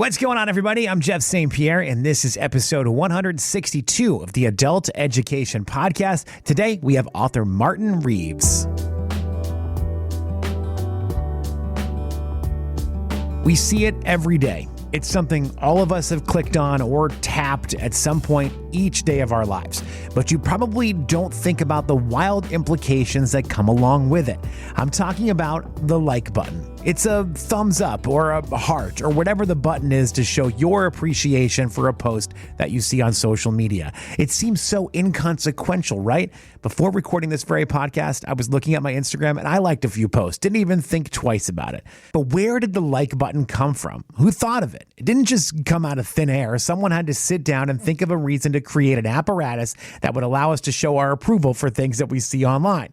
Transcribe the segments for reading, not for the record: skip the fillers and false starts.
What's going on, everybody? I'm Jeff St. Pierre, and this is episode 162 of the Adult Education Podcast. Today, we have author Martin Reeves. We see it every day. It's something all of us have clicked on or tapped at some point each day of our lives. But you probably don't think about the wild implications that come along with it. I'm talking about the like button. It's a thumbs up or a heart or whatever the button is to show your appreciation for a post that you see on social media. It seems so inconsequential, right? Before recording this very podcast, I was looking at my Instagram and I liked a few posts. Didn't even think twice about it. But where did the like button come from? Who thought of it? It didn't just come out of thin air. Someone had to sit down and think of a reason to create an apparatus that would allow us to show our approval for things that we see online.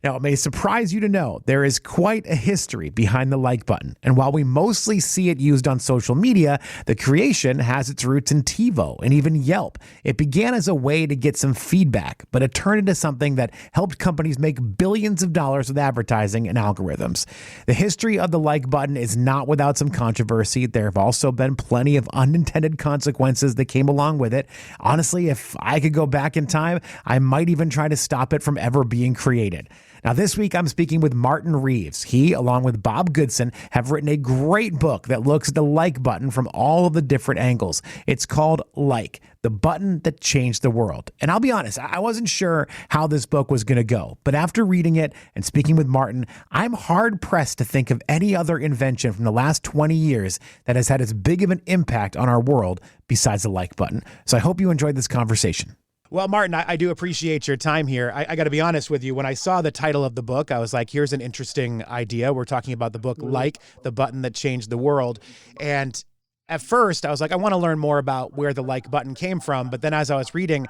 Now, it may surprise you to know there is quite a history behind the like button. And while we mostly see it used on social media, the creation has its roots in TiVo and even Yelp. It began as a way to get some feedback, but it turned into something that helped companies make billions of dollars with advertising and algorithms. The history of the like button is not without some controversy. There have also been plenty of unintended consequences that came along with it. Honestly, if I could go back in time, I might even try to stop it from ever being created. Now, this week, I'm speaking with Martin Reeves. He, along with Bob Goodson, have written a great book that looks at the like button from all of the different angles. It's called Like, the button that changed the world. And I'll be honest, I wasn't sure how this book was going to go. But after reading it and speaking with Martin, I'm hard-pressed to think of any other invention from the last 20 years that has had as big of an impact on our world besides the like button. So I hope you enjoyed this conversation. Well, Martin, I do appreciate your time here. I got to be honest with you. When I saw the title of the book, I was like, here's an interesting idea. We're talking about the book Like, the button that changed the world. And at first, I was like, I want to learn more about where the like button came from. But then as I was reading,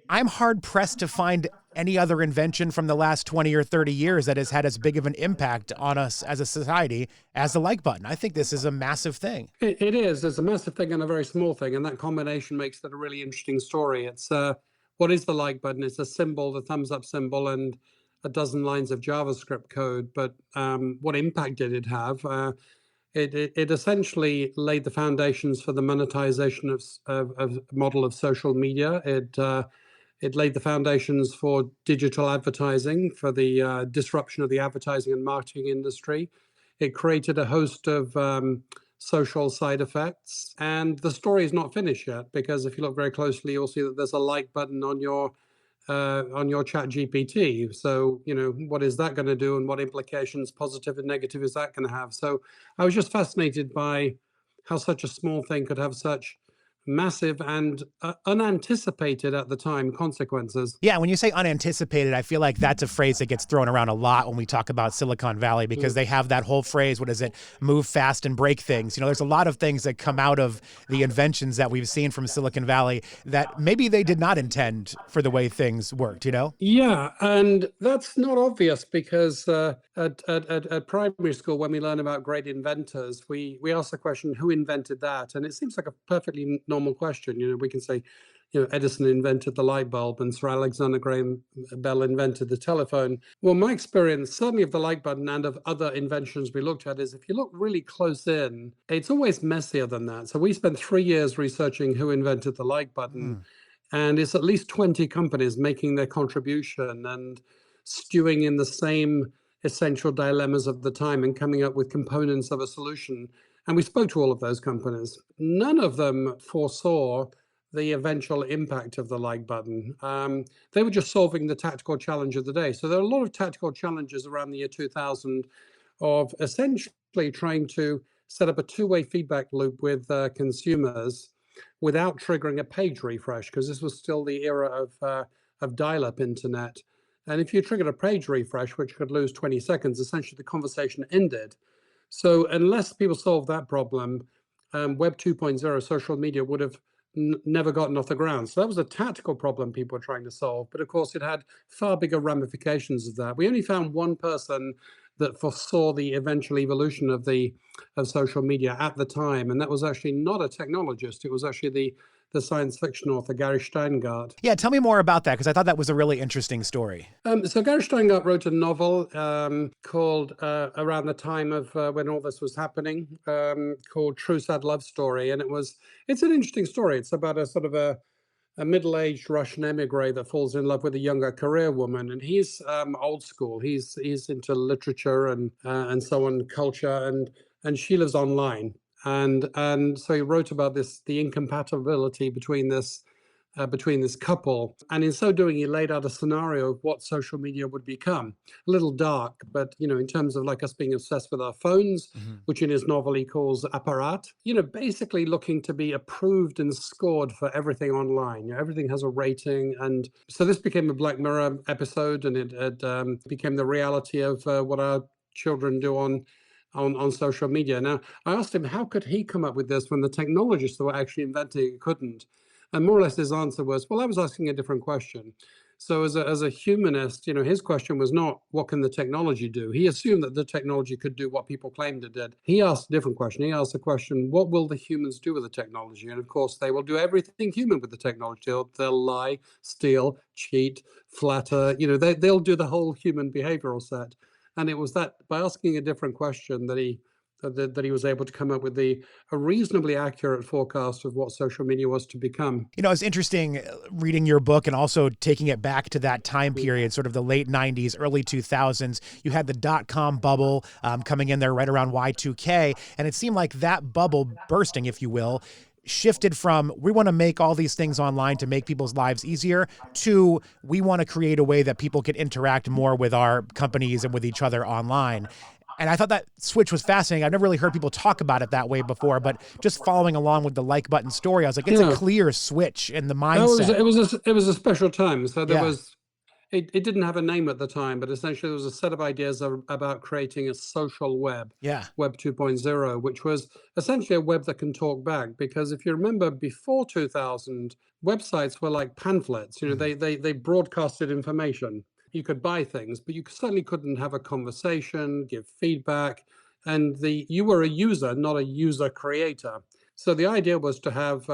I'm hard-pressed to find any other invention from the last 20 or 30 years that has had as big of an impact on us as a society as the like button. I think this is a massive thing. It is. It's a massive thing and a very small thing. And that combination makes it a really interesting story. It's what is the like button? It's a symbol, the thumbs up symbol, and a dozen lines of JavaScript code. But what impact did it have? It essentially laid the foundations for the monetization of model of social media. It laid the foundations for digital advertising, for the disruption of the advertising and marketing industry. It created a host of social side effects. And the story is not finished yet, because if you look very closely, you'll see that there's a like button on your chat GPT. So, what is that going to do, and what implications, positive and negative, is that going to have? So I was just fascinated by how such a small thing could have such massive and unanticipated at the time consequences. Yeah, when you say unanticipated, I feel like that's a phrase that gets thrown around a lot when we talk about Silicon Valley, because they have that whole phrase, what is it, move fast and break things. There's a lot of things that come out of the inventions that we've seen from Silicon Valley that maybe they did not intend for the way things worked, Yeah, and that's not obvious, because at primary school, when we learn about great inventors, we ask the question, who invented that? And it seems like a perfectly normal question. We can say, Edison invented the light bulb and Sir Alexander Graham Bell invented the telephone. Well, my experience, certainly of the like button and of other inventions we looked at, is if you look really close in, it's always messier than that. So we spent 3 years researching who invented the like button, and it's at least 20 companies making their contribution and stewing in the same essential dilemmas of the time and coming up with components of a solution. And we spoke to all of those companies. None of them foresaw the eventual impact of the like button. They were just solving the tactical challenge of the day. So there are a lot of tactical challenges around the year 2000 of essentially trying to set up a two-way feedback loop with consumers without triggering a page refresh, because this was still the era of dial-up internet. And if you triggered a page refresh, which could lose 20 seconds, essentially the conversation ended. So unless people solved that problem, Web 2.0, social media, would have never gotten off the ground. So that was a tactical problem people were trying to solve. But of course, it had far bigger ramifications of that. We only found one person that foresaw the eventual evolution of social media at the time, and that was actually not a technologist. It was actually the science fiction author Gary Steingart. Yeah, tell me more about that because I thought that was a really interesting story. So Gary Steingart wrote a novel called around the time of when all this was happening, called True Sad Love Story, and it's an interesting story. It's about a sort of a middle-aged Russian emigre that falls in love with a younger career woman, and he's old school. He's into literature and so on, culture, and she lives online, and so he wrote about the incompatibility between this couple. And in so doing, he laid out a scenario of what social media would become. A little dark, but in terms of like us being obsessed with our phones, which in his novel he calls apparatus, basically looking to be approved and scored for everything online. Everything has a rating. And so this became a Black Mirror episode, and it became the reality of what our children do on social media. Now, I asked him, how could he come up with this when the technologists that were actually inventing it couldn't? And more or less his answer was, well, I was asking a different question. So as a humanist, his question was not, what can the technology do? He assumed that the technology could do what people claimed it did. He asked a different question. He asked the question, what will the humans do with the technology? And of course, they will do everything human with the technology. They'll lie, steal, cheat, flatter. They'll do the whole human behavioral set. And it was that by asking a different question that he was able to come up with a reasonably accurate forecast of what social media was to become. It's interesting reading your book and also taking it back to that time period, sort of the late 90s, early 2000s. You had the dot-com bubble coming in there right around Y2K, and it seemed like that bubble bursting, if you will, shifted from we want to make all these things online to make people's lives easier to we want to create a way that people can interact more with our companies and with each other online. And I thought that switch was fascinating. I've never really heard people talk about it that way before, but just following along with the like button story, I was like, it's a clear switch in the mindset. It was a special time. So it didn't have a name at the time, but essentially there was a set of ideas about creating a social web, Web 2.0, which was essentially a web that can talk back. Because if you remember, before 2000, websites were like pamphlets. They broadcasted information. You could buy things, but you certainly couldn't have a conversation, give feedback, and you were a user, not a user creator. So the idea was to have,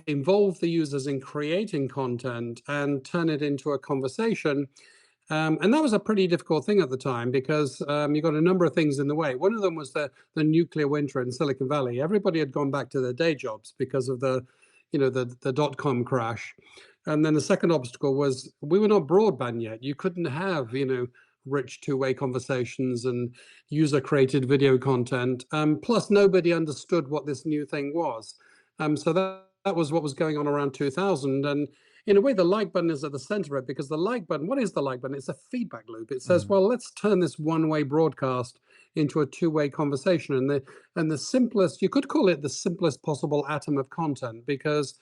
involve the users in creating content and turn it into a conversation. And that was a pretty difficult thing at the time because you got a number of things in the way. One of them was the nuclear winter in Silicon Valley. Everybody had gone back to their day jobs because of the dot-com crash. And then the second obstacle was we were not broadband yet. You couldn't have, rich two-way conversations and user-created video content. Plus, nobody understood what this new thing was. So that was what was going on around 2000. And in a way, the like button is at the center of it because the like button, what is the like button? It's a feedback loop. It says, well, let's turn this one-way broadcast into a two-way conversation. And the simplest, you could call it the simplest possible atom of content because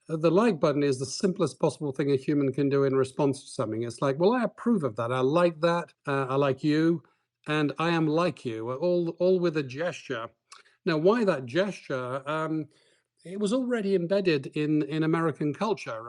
the like button is the simplest possible thing a human can do in response to something. It's like, well, I approve of that. I like that. I like you. And I am like you, all with a gesture. Now, why that gesture? It was already embedded in American culture.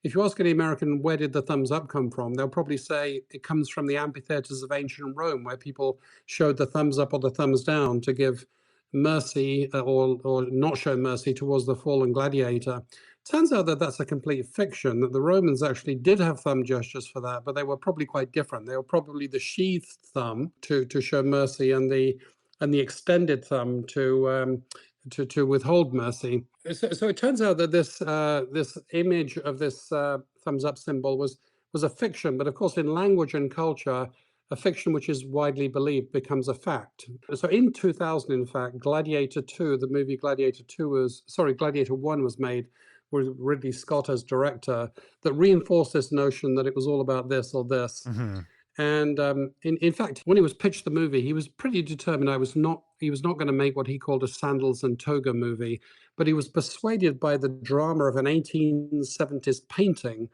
If you ask any American, where did the thumbs up come from? They'll probably say it comes from the amphitheaters of ancient Rome, where people showed the thumbs up or the thumbs down to give mercy or not show mercy towards the fallen gladiator. Turns out that that's a complete fiction, that the Romans actually did have thumb gestures for that, but they were probably quite different. They were probably the sheathed thumb to show mercy and the extended thumb to withhold mercy. So it turns out that this image of this thumbs up symbol was a fiction, but of course in language and culture, a fiction which is widely believed becomes a fact. So in 2000, in fact, Gladiator 2, the movie Gladiator 1 was made with Ridley Scott as director that reinforced this notion that it was all about this or this. And in fact, when he was pitched the movie, he was pretty determined he was not going to make what he called a sandals and toga movie, but he was persuaded by the drama of an 1870s painting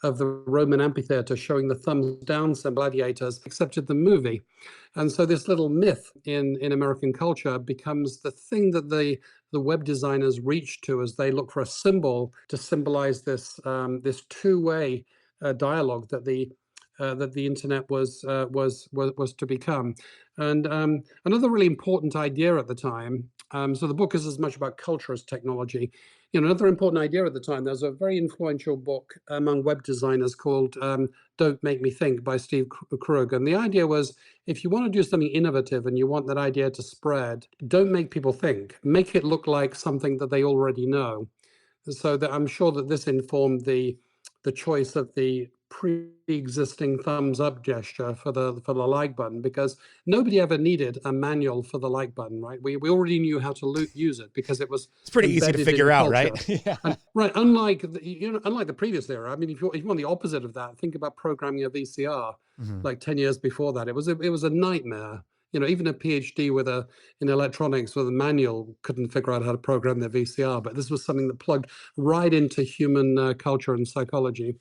of the Roman amphitheater showing the thumbs down some gladiators, accepted the movie. And so this little myth in American culture becomes the thing that the web designers reach to as they look for a symbol to symbolize this two-way dialogue that the that the internet was to become. And another really important idea at the time. So the book is as much about culture as technology. Another important idea at the time. There's a very influential book among web designers called "Don't Make Me Think" by Steve Krug. And the idea was, if you want to do something innovative and you want that idea to spread, don't make people think. Make it look like something that they already know. So that I'm sure that this informed the choice of the pre-existing thumbs up gesture for the like button, because nobody ever needed a manual for the like button, right? We already knew how to use it because it was It's pretty easy to embedded figure in out, culture. right? Yeah. And right, unlike unlike the previous era. I mean, if you want the opposite of that, think about programming a VCR. Mhm. Like 10 years before that, it was a nightmare. Even a PhD in electronics with a manual couldn't figure out how to program their VCR. But this was something that plugged right into human culture and psychology.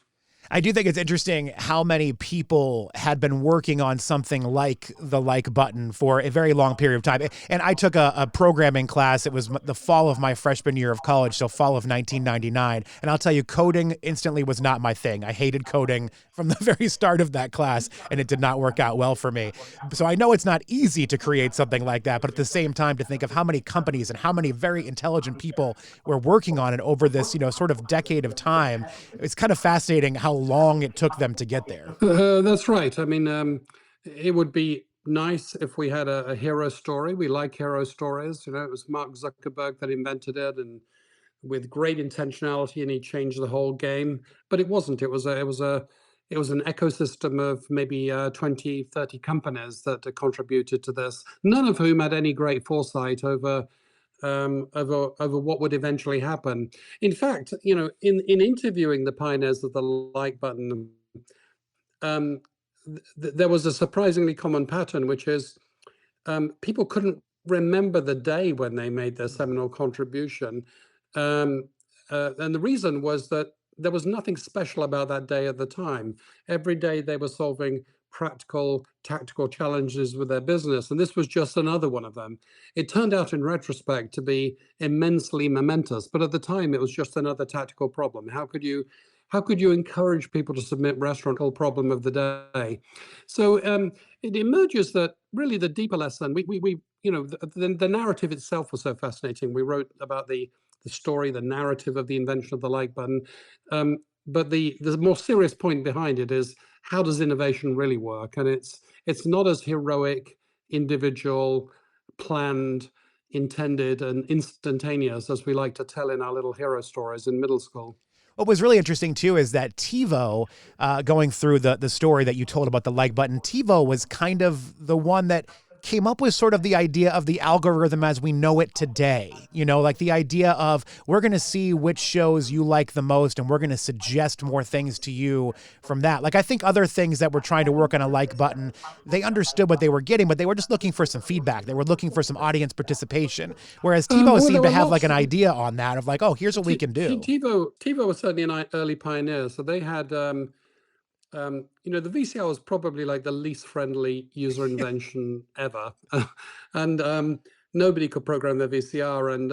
I do think it's interesting how many people had been working on something like the like button for a very long period of time. And I took a programming class. It was the fall of my freshman year of college, so fall of 1999. And I'll tell you, coding instantly was not my thing. I hated coding from the very start of that class, and it did not work out well for me. So I know it's not easy to create something like that, but at the same time, to think of how many companies and how many very intelligent people were working on it over this, sort of decade of time, it's kind of fascinating how long it took them to get there. That's right. I mean, it would be nice if we had a hero story. We like hero stories. It was Mark Zuckerberg that invented it, and with great intentionality, and he changed the whole game. But it wasn't. It was an ecosystem of maybe 20, 30 companies that contributed to this, none of whom had any great foresight over what would eventually happen. In fact, in interviewing the pioneers of the like button, um, there was a surprisingly common pattern, which is people couldn't remember the day when they made their seminal contribution. And the reason was that there was nothing special about that day at the time. Every day they were solving practical, tactical challenges with their business, and this was just another one of them. It turned out in retrospect to be immensely momentous, but at the time it was just another tactical problem. How could you encourage people to submit restaurant problem of the day? So it emerges that really the deeper lesson, the narrative itself was so fascinating. We wrote about the story, the narrative of the invention of the like button. But the more serious point behind it is, how does innovation really work? And it's not as heroic, individual, planned, intended, and instantaneous as we like to tell in our little hero stories in middle school. What was really interesting, too, is that TiVo, going through the story that you told about the like button, TiVo was kind of the one that came up with sort of the idea of the algorithm as we know it today. Like the idea of, we're going to see which shows you like the most, and we're going to suggest more things to you from that. Like, I think other things that were trying to work on a like button, they understood what they were getting, but they were just looking for some feedback. They were looking for some audience participation. Whereas TiVo seemed to have like an idea on that of like, oh, here's what we can do. TiVo was certainly an early pioneer. So they had, the VCR was probably like the least friendly user invention ever. And nobody could program their VCR. And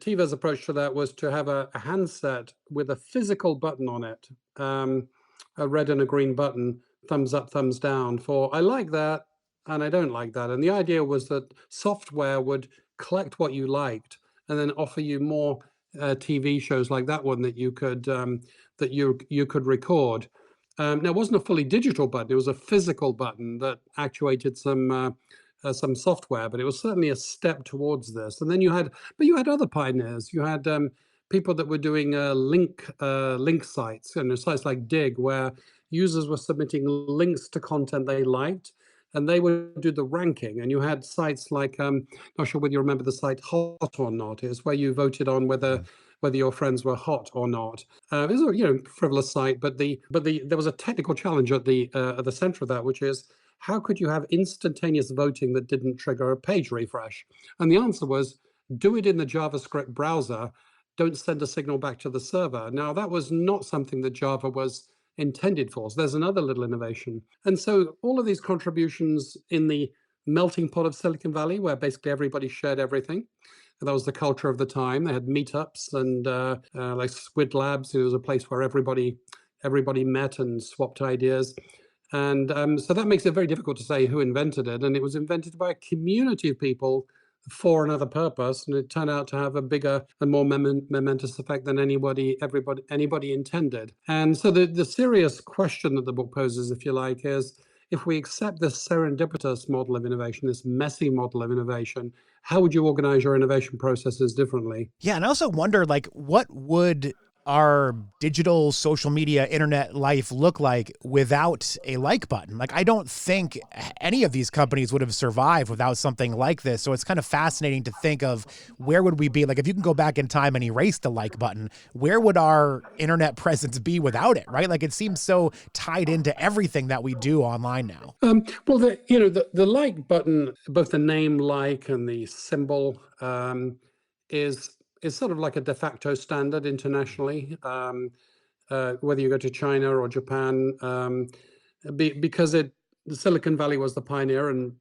TiVo's approach to that was to have a handset with a physical button on it, a red and a green button, thumbs up, thumbs down, for I like that and I don't like that. And the idea was that software would collect what you liked and then offer you more TV shows like that one that you could record. Now, it wasn't a fully digital button; it was a physical button that actuated some software, but it was certainly a step towards this. And then you had other pioneers. You had people that were doing link sites, sites like Dig, where users were submitting links to content they liked, and they would do the ranking. And you had sites like, not sure whether you remember the site Hot or Not, is where you voted on whether your friends were hot or not. It was a frivolous site, but there was a technical challenge at the center of that, which is, how could you have instantaneous voting that didn't trigger a page refresh? And the answer was, do it in the JavaScript browser. Don't send a signal back to the server. Now, that was not something that Java was intended for. So there's another little innovation. And so all of these contributions in the melting pot of Silicon Valley, where basically everybody shared everything. That was the culture of the time. They had meetups and like Squid Labs. It was a place where everybody everybody met and swapped ideas. And so that makes it very difficult to say who invented it. And it was invented by a community of people for another purpose, and it turned out to have a bigger and more momentous effect than anybody intended. And so the serious question that the book poses, if you like, is if we accept this serendipitous model of innovation, this messy model of innovation, how would you organize your innovation processes differently? Yeah, and I also wonder, like, what would our digital social media internet life look like without a like button? Like, I don't think any of these companies would have survived without something like this. So it's kind of fascinating to think of where would we be? Like, if you can go back in time and erase the like button, where would our internet presence be without it, right? Like, it seems so tied into everything that we do online now. Well, the like button, both the name like and the symbol, is sort of like a de facto standard internationally. Whether you go to China or Japan, because the Silicon Valley was the pioneer, and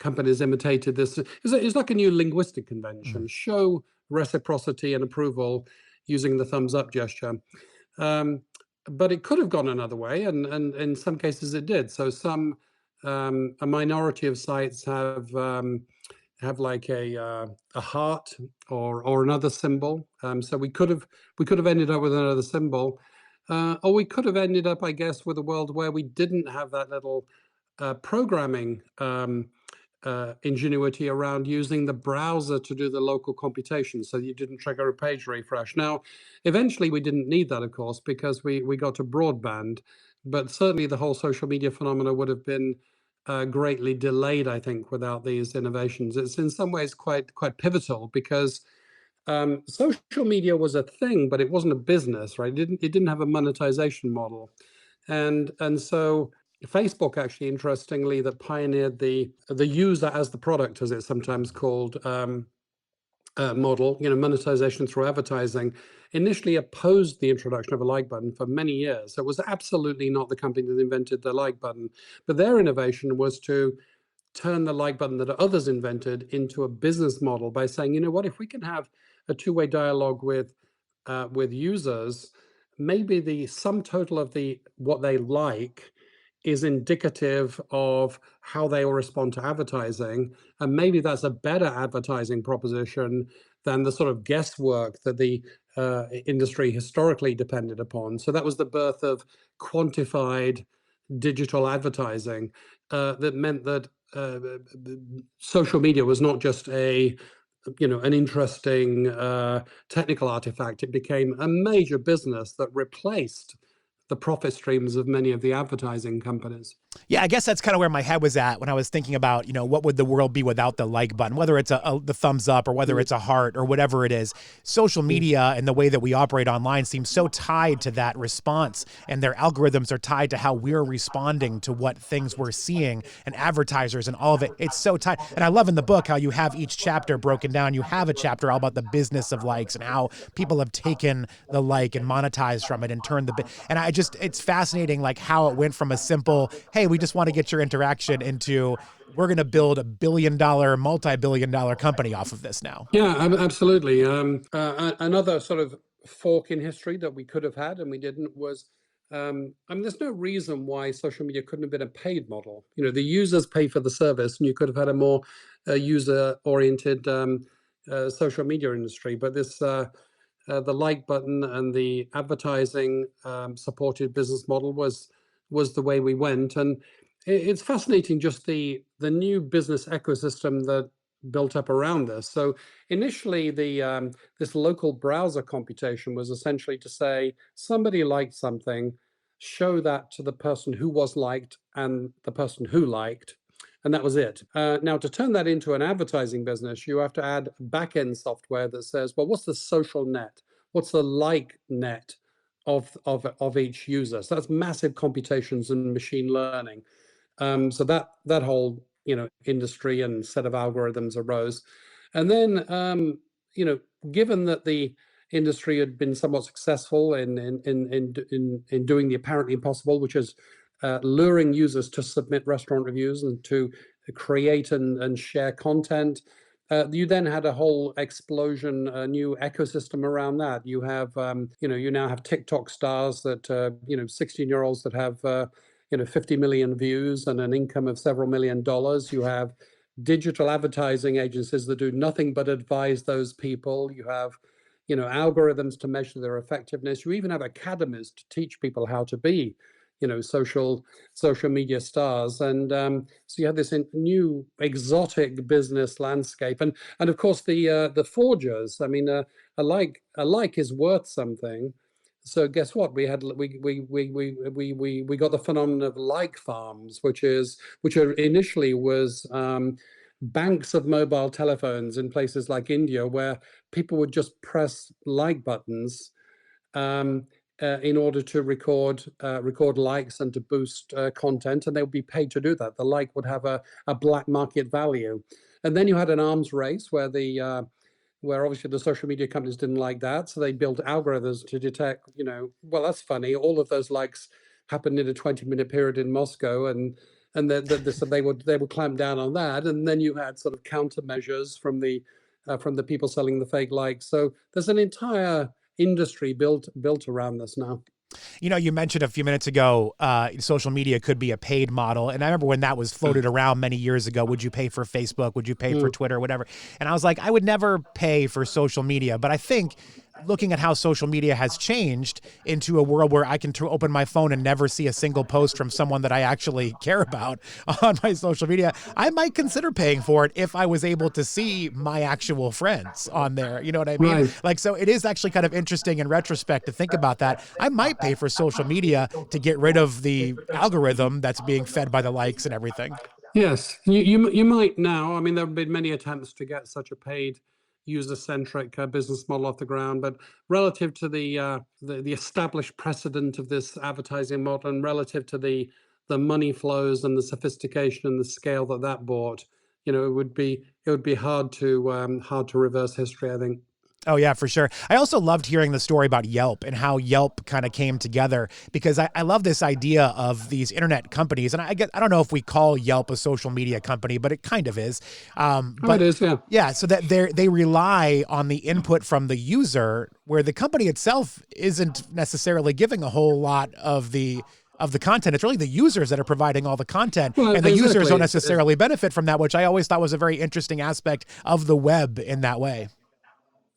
companies imitated this. It's like a new linguistic convention: show reciprocity and approval using the thumbs up gesture. Um, but it could have gone another way, and in some cases it did. So a minority of sites have like a heart or another symbol. So we could have ended up with another symbol, or we could have ended up, I guess, with a world where we didn't have that little programming ingenuity around using the browser to do the local computation, so you didn't trigger a page refresh. Now, eventually we didn't need that, of course, because we got to broadband, but certainly the whole social media phenomena would have been greatly delayed, I think, without these innovations. It's in some ways quite pivotal, because social media was a thing, but it wasn't a business, right? It didn't have a monetization model, and so Facebook actually, interestingly, that pioneered the user as the product, as it's sometimes called, model, monetization through advertising, initially opposed the introduction of a like button for many years. So it was absolutely not the company that invented the like button, but their innovation was to turn the like button that others invented into a business model by saying, you know what, if we can have a two-way dialogue with users, maybe the sum total of what they like is indicative of how they will respond to advertising, and maybe that's a better advertising proposition than the sort of guesswork that the industry historically depended upon. So that was the birth of quantified digital advertising, that meant that social media was not just an interesting technical artifact. It became a major business that replaced the profit streams of many of the advertising companies. Yeah, I guess that's kind of where my head was at when I was thinking about, what would the world be without the like button, whether it's the thumbs up or whether it's a heart or whatever it is. Social media and the way that we operate online seems so tied to that response, and their algorithms are tied to how we're responding to what things we're seeing, and advertisers and all of it. It's so tied. And I love in the book how you have each chapter broken down. You have a chapter all about the business of likes and how people have taken the like and monetized from it and turned and it's fascinating, like how it went from a simple, hey, we just want to get your interaction, into we're going to build a billion-dollar, multi-billion-dollar company off of this now. Yeah, absolutely. Another sort of fork in history that we could have had and we didn't was, there's no reason why social media couldn't have been a paid model. The users pay for the service, and you could have had a more user-oriented social media industry. But the like button and the advertising supported business model was the way we went. And it's fascinating, just the new business ecosystem that built up around this. So initially, this local browser computation was essentially to say somebody liked something, show that to the person who was liked and the person who liked, and that was it. Now, to turn that into an advertising business, you have to add back-end software that says, well, what's the social net? What's the like net of each user? So that's massive computations and machine learning. So that whole industry and set of algorithms arose, and then given that the industry had been somewhat successful in doing the apparently impossible, which is luring users to submit restaurant reviews and to create and share content, You then had a whole explosion, a new ecosystem around that. You have, you now have TikTok stars that, 16-year-olds that have, 50 million views and an income of several $1 million. You have digital advertising agencies that do nothing but advise those people. You have, algorithms to measure their effectiveness. You even have academies to teach people how to be, social media stars. And so you have this new exotic business landscape, and of course the forgers. I mean, a like is worth something. So guess what? We got the phenomenon of like farms, which initially was banks of mobile telephones in places like India, where people would just press like buttons um, in order to record likes and to boost content, and they would be paid to do that. The like would have a black market value, and then you had an arms race where obviously the social media companies didn't like that, so they built algorithms to detect, well, that's funny, all of those likes happened in a 20-minute period in Moscow, so they would clamp down on that, and then you had sort of countermeasures from the people selling the fake likes. So there's an entire industry built around this now. You mentioned a few minutes ago, social media could be a paid model. And I remember when that was floated around many years ago, would you pay for Facebook? Would you pay for Twitter, whatever? And I was like, I would never pay for social media. But I think looking at how social media has changed into a world where I can open my phone and never see a single post from someone that I actually care about on my social media, I might consider paying for it if I was able to see my actual friends on there. You know what I mean? Right. Like, so it is actually kind of interesting in retrospect to think about that. I might pay for social media to get rid of the algorithm that's being fed by the likes and everything. Yes, you might now. I mean, there have been many attempts to get such a paid, user-centric business model off the ground, but relative to the established precedent of this advertising model, and relative to the money flows and the sophistication and the scale that brought, it would be hard to reverse history, I think. Oh, yeah, for sure. I also loved hearing the story about Yelp and how Yelp kind of came together, because I love this idea of these internet companies. And I don't know if we call Yelp a social media company, but it kind of is. But it is, yeah. Yeah, so that they rely on the input from the user, where the company itself isn't necessarily giving a whole lot of the content. It's really the users that are providing all the content, Well, and the users exactly. don't necessarily benefit from that, which I always thought was a very interesting aspect of the web in that way.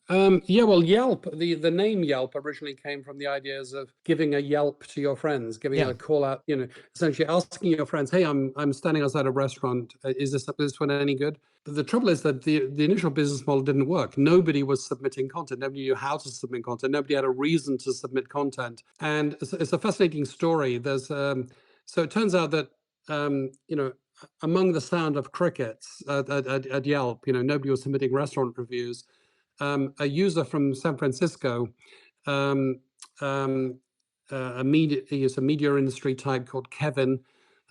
Yeah, well, Yelp, the name Yelp originally came from the ideas of giving a Yelp to your friends, giving Yeah. a call out, essentially asking your friends, hey, I'm standing outside a restaurant. Is this one any good? But the trouble is that the initial business model didn't work. Nobody was submitting content. Nobody knew how to submit content. Nobody had a reason to submit content. And it's a fascinating story. So it turns out that, among the sound of crickets at Yelp, nobody was submitting restaurant reviews. A user from San Francisco, um, he's a media industry type called Kevin,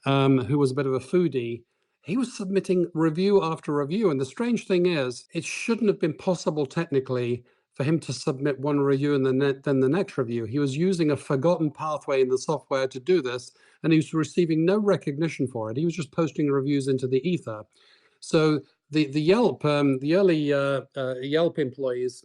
who was a bit of a foodie. He was submitting review after review, and the strange thing is, it shouldn't have been possible technically for him to submit one review and then the next review. He was using a forgotten pathway in the software to do this, and he was receiving no recognition for it. He was just posting reviews into the ether. So the Yelp, the early Yelp employees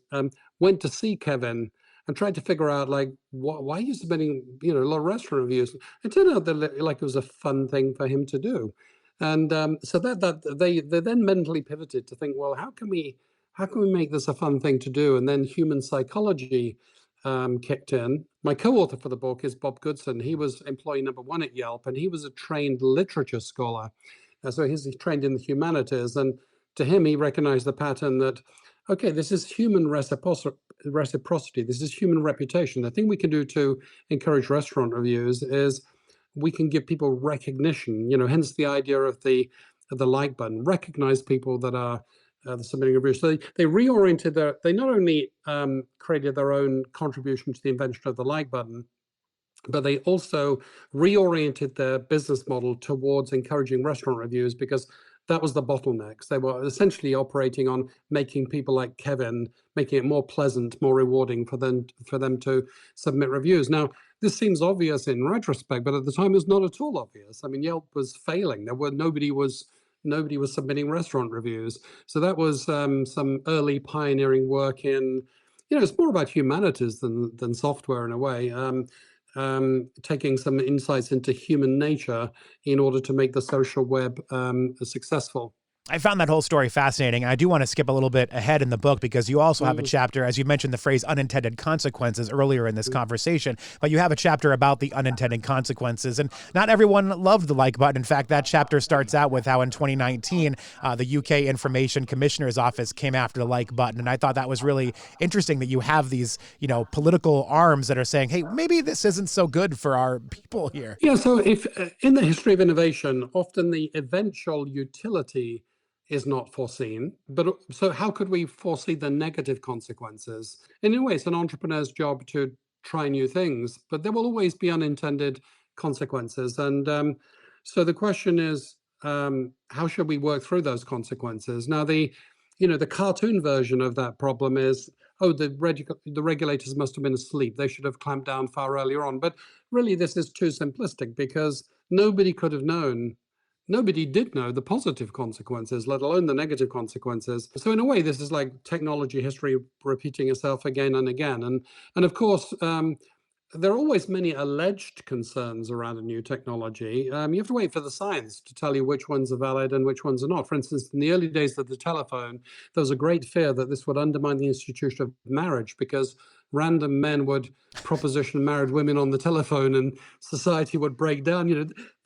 went to see Kevin and tried to figure out, like, why are you submitting, a lot of restaurant reviews? It turned out that like it was a fun thing for him to do, and so that they then mentally pivoted to think, well, how can we make this a fun thing to do? And then human psychology kicked in. My co-author for the book is Bob Goodson. He was employee number 1 at Yelp, and he was a trained literature scholar. So he's trained in the humanities, and to him, he recognized the pattern that, okay, this is human reciprocity. This is human reputation. The thing we can do to encourage restaurant reviews is we can give people recognition. Hence the idea of the like button. Recognize people that are submitting reviews. So they reoriented they not only created their own contribution to the invention of the like button, but they also reoriented their business model towards encouraging restaurant reviews, because that was the bottlenecks. They were essentially operating on making people like Kevin, making it more pleasant, more rewarding for them to submit reviews. Now, this seems obvious in retrospect, but at the time it was not at all obvious. I mean, Yelp was failing. Nobody was nobody was submitting restaurant reviews. So that was some early pioneering work in, it's more about humanities than software in a way. Taking some insights into human nature in order to make the social web successful. I found that whole story fascinating. I do want to skip a little bit ahead in the book because you also have a chapter, as you mentioned the phrase unintended consequences earlier in this conversation, but you have a chapter about the unintended consequences. And not everyone loved the like button. In fact, that chapter starts out with how in 2019, the UK Information Commissioner's Office came after the like button. And I thought that was really interesting that you have these, political arms that are saying, hey, maybe this isn't so good for our people here. Yeah, so if in the history of innovation, often the eventual utility is not foreseen. But so how could we foresee the negative consequences? In a way, it's an entrepreneur's job to try new things, but there will always be unintended consequences. And so the question is, how should we work through those consequences? Now, the cartoon version of that problem is, oh, the regulators must have been asleep. They should have clamped down far earlier on. But really, this is too simplistic because nobody could have known. Nobody did know the positive consequences, let alone the negative consequences. So in a way, this is like technology history repeating itself again and again. And of course, there are always many alleged concerns around a new technology. You have to wait for the science to tell you which ones are valid and which ones are not. For instance, in the early days of the telephone, there was a great fear that this would undermine the institution of marriage because random men would proposition married women on the telephone and society would break down.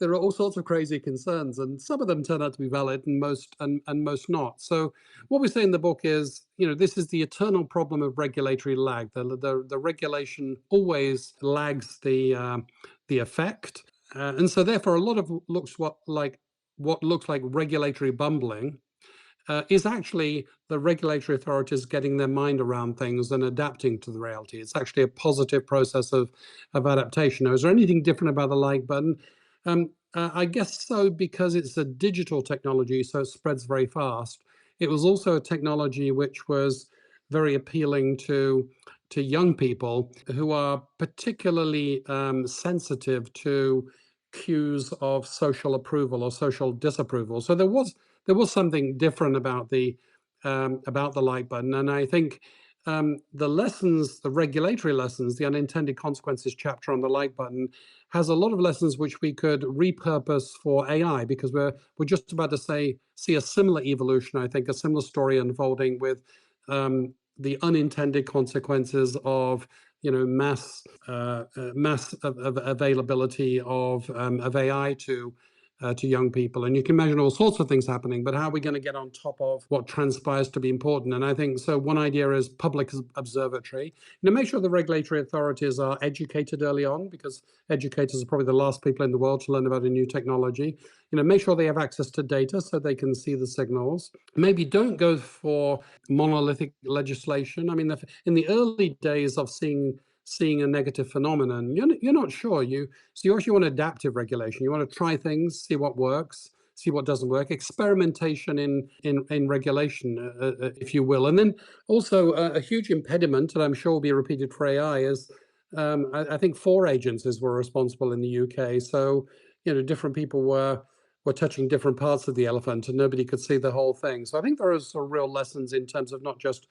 There are all sorts of crazy concerns, and some of them turn out to be valid and most not. So what we say in the book is, this is the eternal problem of regulatory lag. The regulation always lags the effect, and so therefore a lot of what looks like regulatory bumbling is actually the regulatory authorities getting their mind around things and adapting to the reality. It's actually a positive process of adaptation. Now, is there anything different about the like button? I guess so, because it's a digital technology, so it spreads very fast. It was also a technology which was very appealing to young people who are particularly sensitive to cues of social approval or social disapproval. So there was something different about the like button, and I think the regulatory lessons, the unintended consequences chapter on the like button, has a lot of lessons which we could repurpose for AI, because we're just about to see a similar evolution. I think a similar story unfolding with the unintended consequences of mass availability of AI to young people. And you can imagine all sorts of things happening, but how are we going to get on top of what transpires to be important? And I think so one idea is public observatory. Make sure the regulatory authorities are educated early on, because educators are probably the last people in the world to learn about a new technology. Make sure they have access to data so they can see the signals. Maybe don't go for monolithic legislation. I mean, in the early days of seeing a negative phenomenon, you're not sure. So you actually want adaptive regulation. You want to try things, see what works, see what doesn't work. Experimentation in regulation, if you will. And then also a huge impediment, and I'm sure will be repeated for AI, is I think 4 agencies were responsible in the UK. So different people were touching different parts of the elephant, and nobody could see the whole thing. So I think there are some real lessons in terms of not just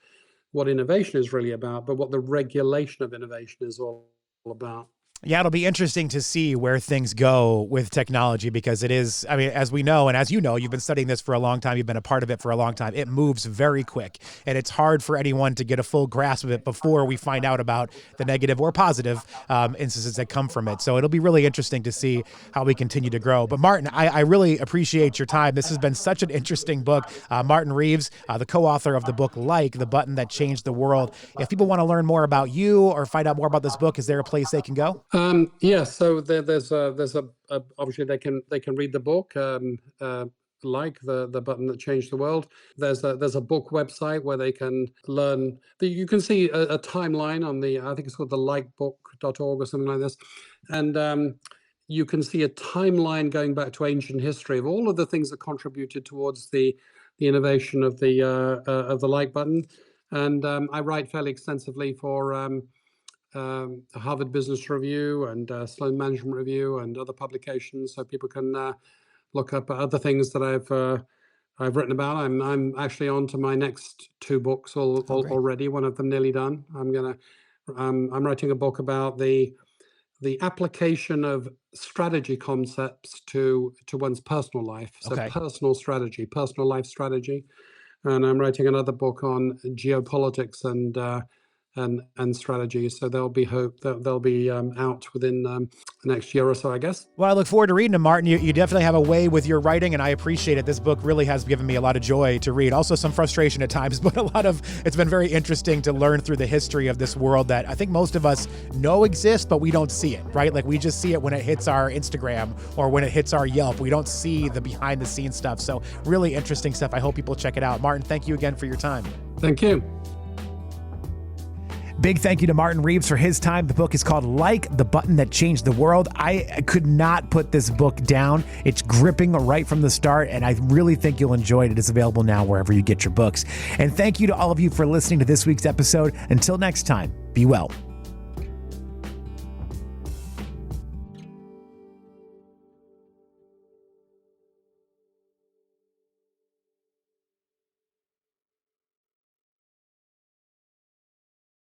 what innovation is really about, but what the regulation of innovation is all about. Yeah, it'll be interesting to see where things go with technology, because it is, I mean, as we know, and as you know, you've been studying this for a long time, you've been a part of it for a long time, it moves very quick. And it's hard for anyone to get a full grasp of it before we find out about the negative or positive instances that come from it. So it'll be really interesting to see how we continue to grow. But Martin, I really appreciate your time. This has been such an interesting book. Martin Reeves, the co-author of the book, Like, The Button That Changed the World. If people want to learn more about you or find out more about this book, is there a place they can go? So there's obviously they can read the book, like the button that changed the world. There's a book website where they can learn. You can see a timeline on I think it's called the likebook.org or something like this, and you can see a timeline going back to ancient history of all of the things that contributed towards the innovation of the like button. And I write fairly extensively for the Harvard Business Review and Sloan Management Review and other publications, so people can look up other things that I've I've written about. I'm actually on to my next two books Great. already. One of them nearly done. I'm writing a book about the application of strategy concepts to one's personal life. So Okay. personal strategy, personal life strategy. And I'm writing another book on geopolitics and strategy. So they'll be out within the next year or so, I guess. Well, I look forward to reading them, Martin. You definitely have a way with your writing, and I appreciate it. This book really has given me a lot of joy to read. Also some frustration at times, but it's been very interesting to learn through the history of this world that I think most of us know exists, but we don't see it, right? Like we just see it when it hits our Instagram or when it hits our Yelp. We don't see the behind the scenes stuff. So really interesting stuff. I hope people check it out. Martin, thank you again for your time. Thank you. Big thank you to Martin Reeves for his time. The book is called Like the Button That Changed the World. I could not put this book down. It's gripping right from the start, and I really think you'll enjoy it. It is available now wherever you get your books. And thank you to all of you for listening to this week's episode. Until next time, be well.